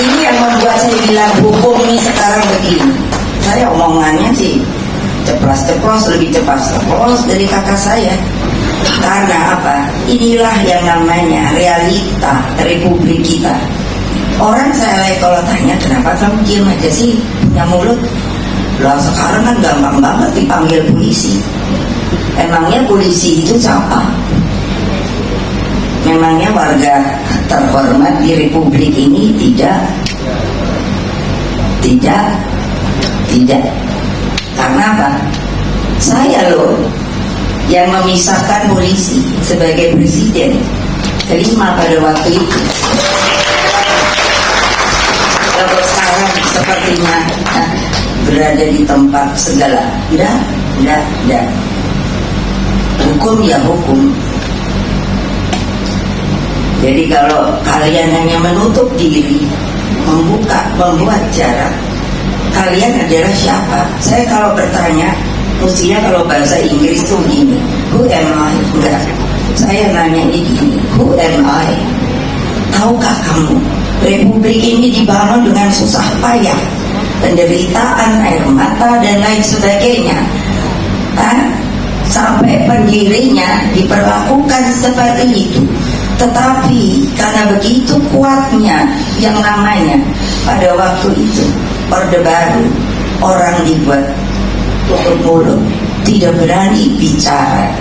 Ini yang membuat saya bilang hukum ini sekarang begini. Saya omongannya sih ceplas-ceplos, lebih ceplas-ceplos dari kakak saya. Karena apa? Inilah yang namanya realita republik kita. Orang saya kalau tanya, kenapa kamu diam aja sih, punya mulut? Lah sekarang kan gampang banget dipanggil polisi. Emangnya polisi itu siapa? Memangnya warga terhormat di republik ini tidak. Karena apa? Saya loh yang memisahkan polisi sebagai presiden kelima pada waktu itu. Kalau sekarang sepertinya berada di tempat segala. Enggak. Hukum ya hukum. Jadi kalau kalian hanya menutup diri, membuat jarak, kalian adalah siapa? Saya kalau bertanya, mestinya kalau bahasa Inggris tuh gini, who am I? Enggak, saya nanya ini gini, who am I? Tahukah kamu, republik ini dibangun dengan susah payah, penderitaan, air mata dan lain sebagainya. Sampai pendirinya diperlakukan seperti itu. Tetapi karena begitu kuatnya yang namanya pada waktu itu Orde Baru, orang dibuat tutup mulut, tidak berani bicara.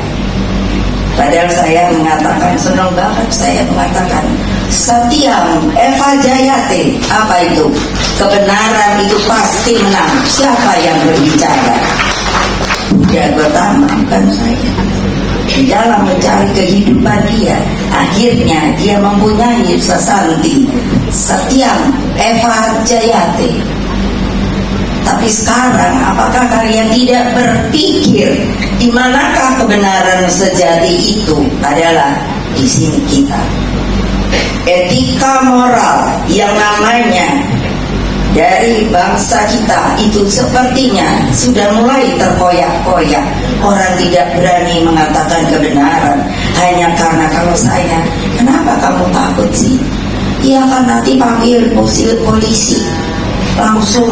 Padahal saya mengatakan, senang banget saya mengatakan, Satyam Eva Jayate, apa itu? Kebenaran itu pasti menang. Siapa yang berbicara? Buddha Gautama, bukan saya. Di dalam mencari kehidupan dia, akhirnya dia mempunyai sesanti Satyam Eva Jayate. Tapi sekarang apakah kalian tidak berpikir di manakah kebenaran sejati itu adalah di sini kita. Etika moral yang namanya dari bangsa kita itu sepertinya sudah mulai terkoyak-koyak. Orang tidak berani mengatakan kebenaran hanya karena kalau saya, kenapa kamu takut sih? Iya kan nanti panggil polisi langsung,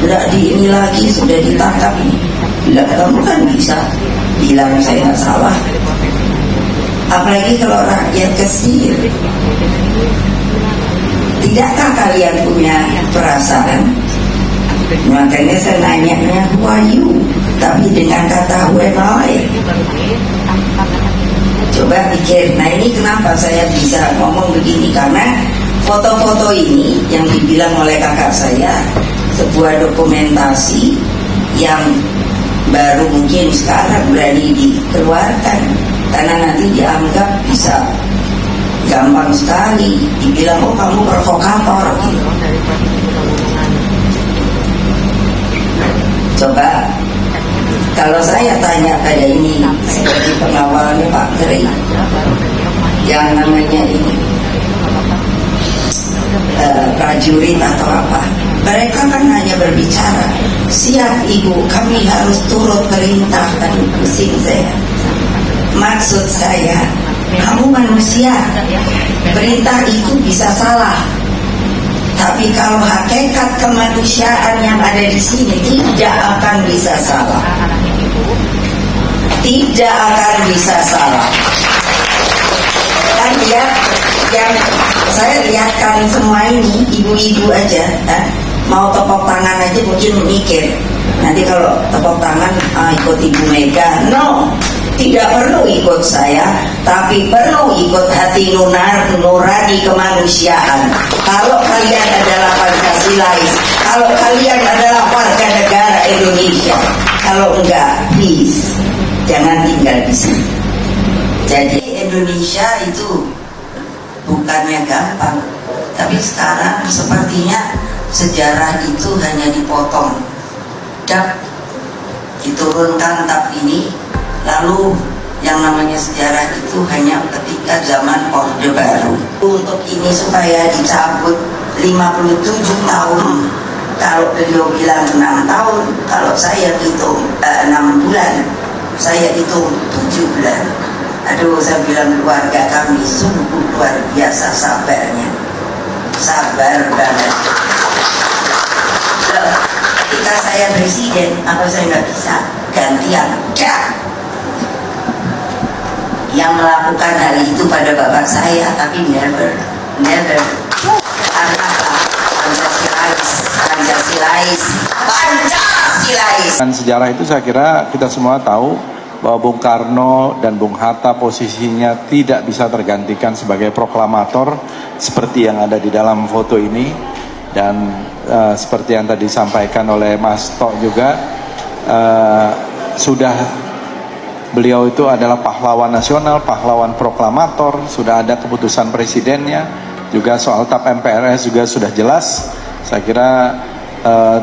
tidak di ini lagi, sudah ditangkap ini. Bila kamu kan bisa bilang saya nggak salah. Apalagi kalau rakyat kecil. Tidakkah kalian punya perasaan? Makanya saya nanya who are you? Tapi dengan kata who am I? Coba pikir. Nah ini kenapa saya bisa ngomong begini? Karena foto-foto ini yang dibilang oleh kakak saya sebuah dokumentasi yang baru mungkin sekarang berani dikeluarkan, karena nanti dianggap bisa gampang sekali dibilang oh kamu provokator gitu. Coba kalau saya tanya pada ini sebagai pengawalnya Pak Geri, yang namanya ini prajurit atau apa, mereka kan hanya berbicara, siap ibu, kami harus turut perintah, kan pusing saya. Maksud saya, kamu manusia, perintah itu bisa salah, tapi kalau hakikat kemanusiaan yang ada di sini tidak akan bisa salah. Tidak akan bisa salah. Kan lihat, yang saya lihatkan semua ini ibu-ibu aja, mau tepuk tangan aja mungkin mikir, nanti kalau tepuk tangan ikut Ibu Mega. No, tidak perlu ikut saya, tapi perlu ikut hati nurani kemanusiaan. Kalau kalian adalah Pancasilais, kalau kalian adalah warga negara Indonesia, kalau enggak, please jangan tinggal di sini. Jadi Indonesia itu bukannya gampang, tapi sekarang sepertinya sejarah itu hanya dipotong, diturunkan tap ini. Lalu yang namanya sejarah itu hanya ketika zaman Orde Baru. Untuk ini supaya dicabut 57 tahun. Kalau beliau bilang 6 tahun, kalau saya hitung 6 bulan, saya hitung 7 bulan. Aduh, saya bilang keluarga kami sungguh luar biasa sabarnya. sabar banget. Loh, ketika saya presiden, apa saya nggak bisa gantian? Yang melakukan hal itu pada bapak saya, tapi never. Karena apa? Pancasilais. Dan sejarah itu saya kira kita semua tahu bahwa Bung Karno dan Bung Hatta posisinya tidak bisa tergantikan sebagai proklamator seperti yang ada di dalam foto ini. Dan seperti yang tadi disampaikan oleh Mas Tok juga, beliau itu adalah pahlawan nasional, pahlawan proklamator, sudah ada keputusan presidennya, juga soal TAP MPRS juga sudah jelas. Saya kira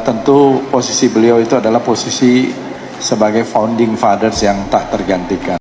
tentu posisi beliau itu adalah posisi sebagai founding fathers yang tak tergantikan.